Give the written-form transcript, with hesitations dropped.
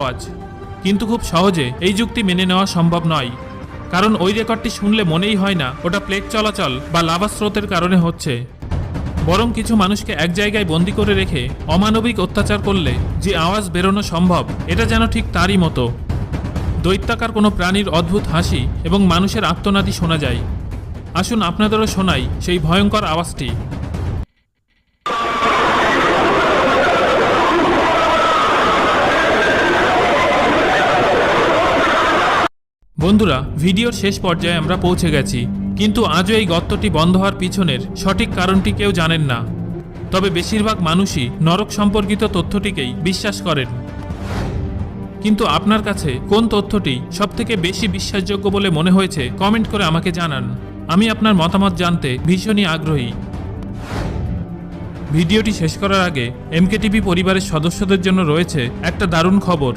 আওয়াজ, কিন্তু খুব সহজে এই যুক্তি মেনে নেওয়া সম্ভব নয়, কারণ ওই রেকর্ডটি শুনলে মনেই হয় না ওটা প্লেগ চলাচল বা লাভা স্রোতের কারণে হচ্ছে। বরং কিছু মানুষকে এক জায়গায় বন্দি করে রেখে অমানবিক অত্যাচার করলে যে আওয়াজ বেরোনো সম্ভব, এটা যেন ঠিক তারই মতো। দৈত্যাকার কোনো প্রাণীর অদ্ভুত হাসি এবং মানুষের আর্তনাদি শোনা যায়। আসুন আপনাদেরও শোনাই সেই ভয়ঙ্কর আওয়াজটি। বন্ধুরা, ভিডিওর শেষ পর্যায়ে আমরা পৌঁছে গেছি, কিন্তু আজও এই গর্তটি বন্ধ হওয়ার পিছনের সঠিক কারণটি কেউ জানেন না। তবে বেশিরভাগ মানুষই নরক সম্পর্কিত তথ্যটিকেই বিশ্বাস করেন। কিন্তু আপনার কাছে কোন তথ্যটি সবথেকে বেশি বিশ্বাসযোগ্য বলে মনে হয়েছে কমেন্ট করে আমাকে জানান। আমি আপনার মতামত জানতে ভীষণই আগ্রহী। ভিডিওটি শেষ করার আগে এমকেটিভি পরিবারের সদস্যদের জন্য রয়েছে একটা দারুণ খবর।